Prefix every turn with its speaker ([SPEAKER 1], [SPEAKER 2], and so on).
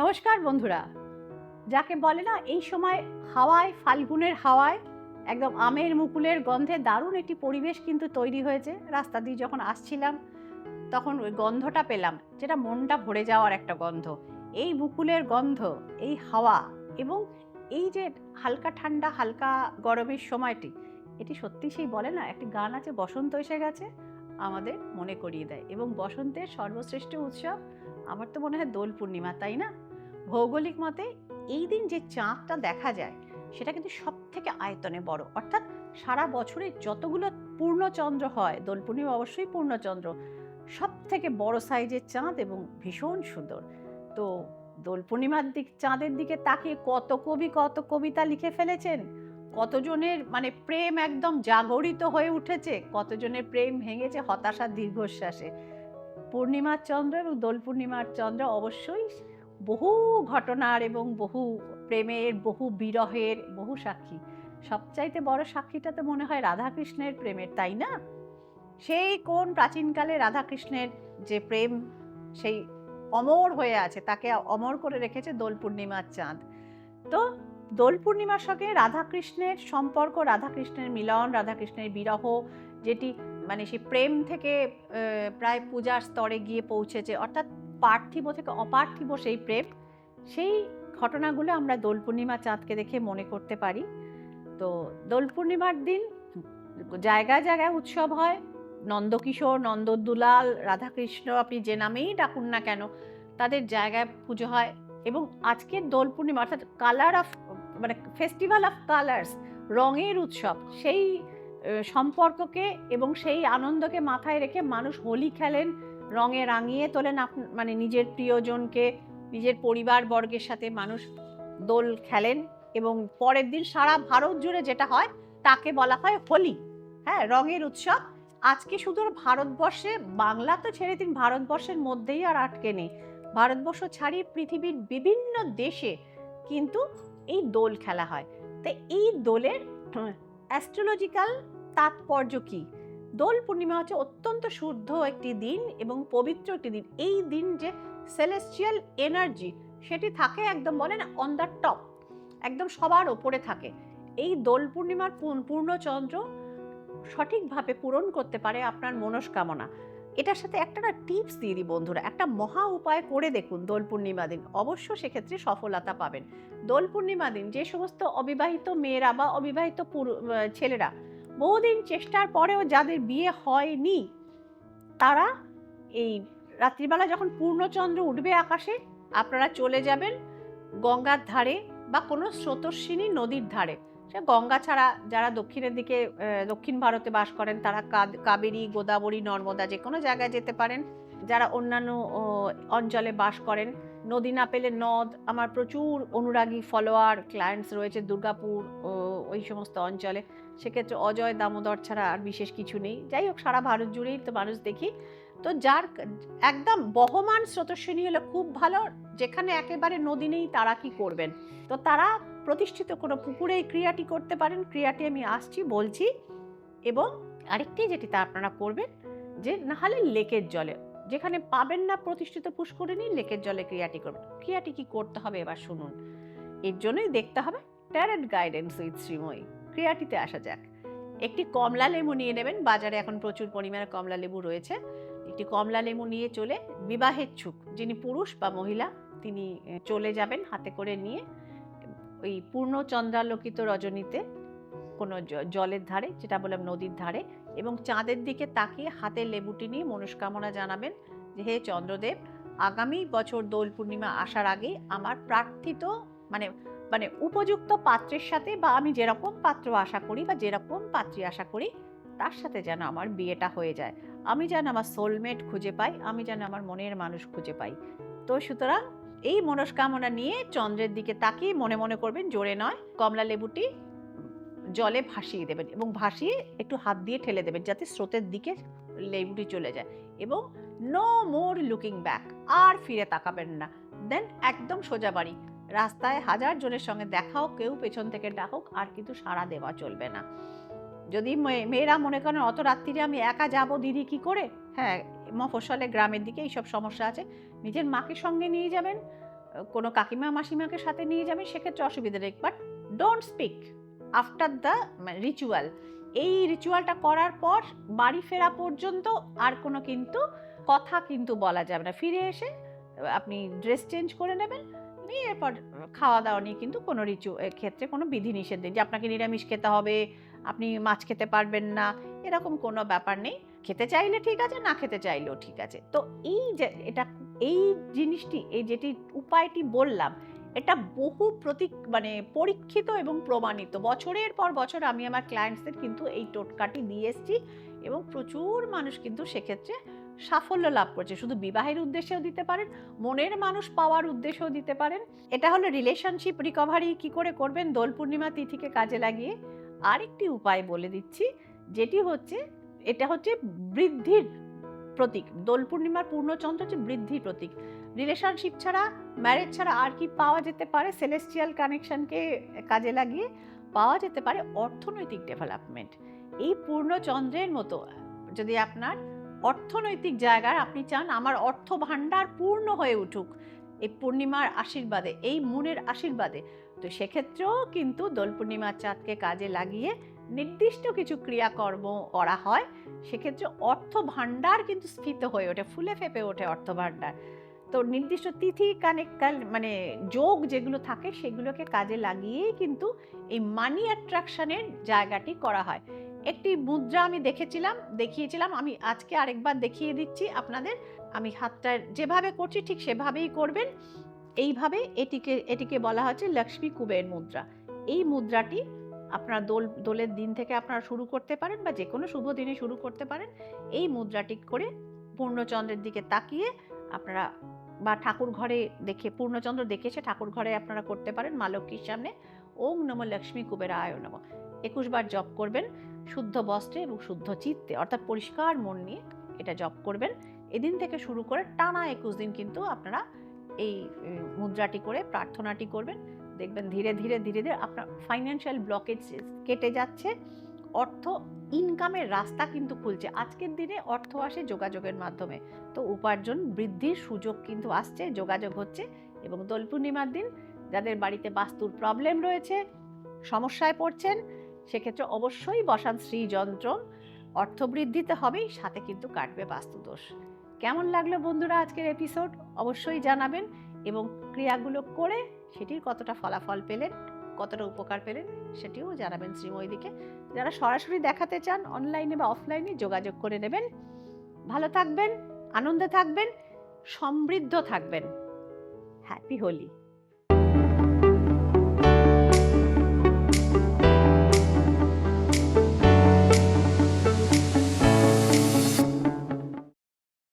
[SPEAKER 1] নমস্কার বন্ধুরা। যাকে বলে না এই সময় হাওয়ায়, ফাল্গুনের হাওয়ায় একদম আমের মুকুলের গন্ধে দারুণ একটি পরিবেশ কিন্তু তৈরি হয়েছে। রাস্তা দিয়ে যখন আসছিলাম তখন ওই গন্ধটা পেলাম, যেটা মনটা ভরে যাওয়ার একটা গন্ধ। এই মুকুলের গন্ধ, এই হাওয়া এবং এই যে হালকা ঠান্ডা হালকা গরমের সময়টি, এটি সত্যি সেই বলে না একটি গান আছে, বসন্ত এসে গেছে, আমাদের মনে করিয়ে দেয়। এবং বসন্তের সর্বশ্রেষ্ঠ উৎসব আমার তো মনে হয় দোল পূর্ণিমা, তাই না? ভৌগোলিক মতে এই দিন যে চাঁদটা দেখা যায় সেটা কিন্তু সব থেকে আয়তনে বড়, অর্থাৎ সারা বছরে যতগুলো পূর্ণচন্দ্র হয়, দোল পূর্ণিমা অবশ্যই পূর্ণচন্দ্র, সব থেকে বড় সাইজের চাঁদ এবং ভীষণ সুন্দর। তো দোল পূর্ণিমার চাঁদের দিকে তাকিয়ে কত কবি কত কবিতা লিখে ফেলেছেন, কতজনের মানে প্রেম একদম জাগরিত হয়ে উঠেছে, কতজনের প্রেম ভেঙেছে হতাশার দীর্ঘশ্বাসে। পূর্ণিমার চন্দ্র এবং দোল পূর্ণিমার চন্দ্র অবশ্যই বহু ঘটনার এবং বহু প্রেমের, বহু বিরহের, বহু সাক্ষী। সবচাইতে বড় সাক্ষীটা তো মনে হয় রাধাকৃষ্ণের প্রেমের, তাই না? সেই কোন প্রাচীনকালে রাধাকৃষ্ণের যে প্রেম, সেই অমর হয়ে আছে, তাকে অমর করে রেখেছে দোল পূর্ণিমার চাঁদ। তো দোল পূর্ণিমার সঙ্গে রাধাকৃষ্ণের সম্পর্ক, রাধাকৃষ্ণের মিলন, রাধাকৃষ্ণের বিরহ, যেটি মানে সেই প্রেম থেকে প্রায় পূজার স্তরে গিয়ে পৌঁছেছে, অর্থাৎ পার্থিব থেকে অপার্থিব সেই প্রেম, সেই ঘটনাগুলো আমরা দোল পূর্ণিমা চাঁদকে দেখে মনে করতে পারি। তো দোল পূর্ণিমার দিন জায়গায় জায়গায় উৎসব হয়। নন্দকিশোর, নন্দদুলাল, রাধাকৃষ্ণ, আপনি যে নামেই ডাকুন না কেন, তাদের জায়গায় পুজো হয়। এবং আজকের দোল পূর্ণিমা অর্থাৎ কালার অফ, মানে ফেস্টিভ্যাল অফ কালার্স, রঙের উৎসব, সেই সম্পর্ককে এবং সেই আনন্দকে মাথায় রেখে মানুষ হোলি খেলেন, রঙে রাঙিয়ে তোলেন মানে নিজের প্রিয়জনকে, নিজের পরিবারবর্গের সাথে মানুষ দোল খেলেন। এবং পরের দিন সারা ভারত জুড়ে যেটা হয় তাকে বলা হয় হোলি। হ্যাঁ, রঙের উৎসব। আজকে শুধু ভারতবর্ষে, বাংলা তো ছেড়ে দিন, ভারতবর্ষের মধ্যেই আর আটকে নেই, ভারতবর্ষ ছাড়িয়ে পৃথিবীর বিভিন্ন দেশে কিন্তু এই দোল খেলা হয়। তাই এই দোলের অ্যাস্ট্রোলজিক্যাল তাৎপর্য কি? দোল পূর্ণিমা হচ্ছে অত্যন্ত শুদ্ধ একটি দিন এবং পবিত্র একটি দিন। এই দিন যে সেলেস্টিয়াল এনার্জি সেটি থাকে একদম বলে না অন দ্য টপ, একদম সবার ওপরে থাকে। এই দোল পূর্ণিমার পূর্ণচন্দ্র সঠিকভাবে পূরণ করতে পারে আপনার মনস্কামনা। এটার সাথে একটা না টিপস দিয়ে দিই বন্ধুরা, একটা মহা উপায় করে দেখুন দোল পূর্ণিমা দিন, অবশ্য সেক্ষেত্রে সফলতা পাবেন। দোল পূর্ণিমা দিন যে সমস্ত অবিবাহিত মেয়েরা বা অবিবাহিত ছেলেরা বহুদিন চেষ্টার পরেও যাদের বিয়ে হয়নি, তারা এই রাত্রিবেলা যখন পূর্ণচন্দ্র উঠবে আকাশে, আপনারা চলে যাবেন গঙ্গার ধারে বা কোনো স্রোতস্বিনী নদীর ধারে। সে গঙ্গা ছাড়া যারা দক্ষিণের দিকে, দক্ষিণ ভারতে বাস করেন, তারা কাবেরী, গোদাবরী, নর্মদা যে কোনো জায়গায় যেতে পারেন। যারা অন্যান্য অঞ্চলে বাস করেন, নদী না পেলে নদ, আমার প্রচুর অনুরাগী ফলোয়ার ক্লায়েন্টস রয়েছে দুর্গাপুর ওই সমস্ত অঞ্চলে, সেক্ষেত্রে অজয় দামোদর ছাড়া আর বিশেষ কিছু নেই। যাই হোক, সারা ভারত জুড়েই তো মানুষ দেখি। তো যার একদম বহমান স্রোতস্বিনী হলে খুব ভালো, যেখানে একেবারে নদী নেই তারা কি করবেন? তো তারা প্রতিষ্ঠিত কোনো পুকুরে এই ক্রিয়াটি করতে পারেন। ক্রিয়াটি আমি আসছি বলছি। এবং আরেকটি যেটি তা আপনারা করবেন, যে নাহলে লেকের জলে, যেখানে পাবেন না প্রতিষ্ঠিত পুষ্করিণী, লেকের জলে ক্রিয়াটি করবেন। ক্রিয়াটি কি করতে হবে এবার শুনুন। এর জন্যই দেখতে হবে ট্যারট গাইডেন্স উইথ শ্রীময়ী। ক্রিয়াটিতে আসা যাক। একটি কমলা লেবু নিয়ে নেবেন, বাজারে এখন প্রচুর পরিমাণে কমলা লেবু রয়েছে। একটি কমলা লেবু নিয়ে চলে বিবাহের ছুক, যিনি পুরুষ বা মহিলা, তিনি চলে যাবেন হাতে করে নিয়ে ওই পূর্ণ চন্দ্রালোকিত রজনীতে কোনো জলের ধারে, যেটা বললাম নদীর ধারে, এবং চাঁদের দিকে তাকিয়ে হাতে লেবুটি নিয়ে মনস্কামনা জানাবেন যে হে চন্দ্রদেব, আগামী বছর দোল পূর্ণিমা আসার আগে আমার প্রার্থিত মানে মানে উপযুক্ত পাত্রের সাথে, বা আমি যেরকম পাত্র আশা করি বা যেরকম পাত্রী আশা করি, তার সাথে যেন আমার বিয়েটা হয়ে যায়, আমি যেন আমার সোলমেট খুঁজে পাই, আমি যেন আমার মনের মানুষ খুঁজে পাই। তো সুতরাং এই মনস্কামনা নিয়ে চন্দ্রের দিকে তাকিয়ে মনে মনে করবেন, জোরে নয়, কমলা লেবুটি জলে ভাসিয়ে দেবেন এবং ভাসিয়ে একটু হাত দিয়ে ঠেলে দেবেন যাতে স্রোতের দিকে লেবুটি চলে যায়। এবং নো মোর লুকিং ব্যাক, আর ফিরে তাকাবেন না। দেন একদম সোজা বাড়ি। রাস্তায় হাজার জনের সঙ্গে দেখাও, কেউ পেছন থেকে ডাকুক, আর কিন্তু সাড়া দেওয়া চলবে না। যদি মেয়েরা মনে করেন অত রাত্রিরে আমি একা যাব দিদি কি করে, হ্যাঁ, মফস্বলে গ্রামের দিকে এইসব সমস্যা আছে, নিজের মাকে সঙ্গে নিয়ে যাবেন, কোনো কাকিমা মাসিমাকে সাথে নিয়ে যাবেন, সেক্ষেত্রে অসুবিধা নেই, but don't speak after the ritual. এই রিচুয়ালটা করার পর বাড়ি ফেরা পর্যন্ত আর কোনো কিন্তু কথা কিন্তু বলা যাবে না। ফিরে এসে আপনি ড্রেস চেঞ্জ করে নেবেন, নিয়ে এরপর খাওয়া দাওয়া নিয়ে কিন্তু কোনো ক্ষেত্রে কোনো বিধিনিষেধ নেই যে আপনাকে নিরামিষ খেতে হবে, আপনি মাছ খেতে পারবেন না, এরকম কোনো ব্যাপার নেই। খেতে চাইলে ঠিক আছে, না খেতে চাইলেও ঠিক আছে। তো এই যে এই জিনিসটি, এই যেটি উপায়টি বললাম, এটা বহু পরীক্ষিত এবং প্রমাণিত। বছরের পর বছর আমি আমার ক্লায়েন্টসদের কিন্তু এই টোটকাটি দিয়ে এসেছি এবং প্রচুর মানুষ কিন্তু সেক্ষেত্রে সাফল্য লাভ করছে। শুধু বিবাহের উদ্দেশ্যেও দিতে পারেন, মনের মানুষ পাওয়ার উদ্দেশ্যেও দিতে পারেন। এটা হলো রিলেশনশিপ রিকভারি কি করে করবেন দোল পূর্ণিমা তিথিকে কাজে লাগিয়ে। আরেকটি উপায় বলে দিচ্ছি, যেটি হচ্ছে, এটা হচ্ছে বৃদ্ধির প্রতীক। দোল পূর্ণিমার পূর্ণচন্দ্র হচ্ছে বৃদ্ধির প্রতীক। রিলেশনশিপ ছাড়া, ম্যারেজ ছাড়া আর কি পাওয়া যেতে পারে? সেলেস্টিয়াল কানেকশনকে কাজে লাগিয়ে পাওয়া যেতে পারে অর্থনৈতিক ডেভেলপমেন্ট। এই পূর্ণচন্দ্রের মতো যদি আপনার অর্থনৈতিক জায়গায় আপনি চান আমার অর্থ ভাণ্ডার পূর্ণ হয়ে উঠুক এই পূর্ণিমার আশীর্বাদে, এই মুনের আশীর্বাদে, তো সেক্ষেত্রেও কিন্তু দোল পূর্ণিমার চাঁদকে কাজে লাগিয়ে নির্দিষ্ট কিছু ক্রিয়াকর্ম করা হয়। সেক্ষেত্রে অর্থ ভাণ্ডার কিন্তু স্ফীত হয়ে ওঠে, ফুলে ফেপে ওঠে অর্থ ভাণ্ডার। তো নির্দিষ্ট তিথি যোগ যেগুলো থাকে সেগুলোকে কাজে লাগিয়েই কিন্তু এই মানি অ্যাট্রাকশনের জায়গাটি করা হয়। একটি মুদ্রা আমি দেখিয়েছিলাম, আমি আজকে আরেকবার দেখিয়ে দিচ্ছি আপনাদের। আমি হাতটা যেভাবে করছি ঠিক সেভাবেই করবেন। এইভাবে এটিকে বলা হচ্ছে লক্ষ্মী কুবের মুদ্রা। এই মুদ্রাটি আপনারা দোলের দিন থেকে আপনারা শুরু করতে পারেন বা যে কোনো শুভ দিনে শুরু করতে পারেন। এই মুদ্রাটি করে পূর্ণচন্দ্রের দিকে তাকিয়ে আপনারা, বা ঠাকুর ঘরে দেখে, পূর্ণচন্দ্র দেখে এসে ঠাকুর ঘরে আপনারা করতে পারেন মা লক্ষ্মীর সামনে। ওং নমঃ লক্ষ্মী কুবেরায় নমঃ 21 বার জপ করবেন শুদ্ধ বস্ত্রে এবং শুদ্ধ চিত্তে, অর্থাৎ পরিষ্কার মন নিয়ে এটা জপ করবেন। এদিন থেকে শুরু করে টানা 21 দিন কিন্তু আপনারা এই মুদ্রাটি করে প্রার্থনাটি করবেন। দেখবেন ধীরে ধীরে আপনার ফাইন্যান্সিয়াল ব্লকেজ কেটে যাচ্ছে, অর্থ ইনকামের রাস্তা কিন্তু খুলছে। আজকের দিনে অর্থ আসে যোগাযোগের মাধ্যমে, তো উপার্জন বৃদ্ধির সুযোগ কিন্তু আসছে, যোগাযোগ হচ্ছে। এবং দোল পূর্ণিমার দিন যাদের বাড়িতে বাস্তুর প্রবলেম রয়েছে, সমস্যায় পড়ছেন, সেক্ষেত্রে অবশ্যই বসান শ্রীযন্ত্র। অর্থ বৃদ্ধিতে হবেই, সাথে কিন্তু কাটবে বাস্তুদোষ। কেমন লাগলো বন্ধুরা আজকের এপিসোড? অবশ্যই জানাবেন এবং ক্রিয়াগুলো করে সেটির কতটা ফলাফল পেলেন, কতটা উপকার পেলেন সেটিও জানাবেন শ্রীময়ীদিকে। যারা সরাসরি দেখাতে চান অনলাইনে বা অফলাইনে যোগাযোগ করে নেবেন। ভালো থাকবেন, আনন্দে থাকবেন, সমৃদ্ধ থাকবেন। হ্যাপি হোলি।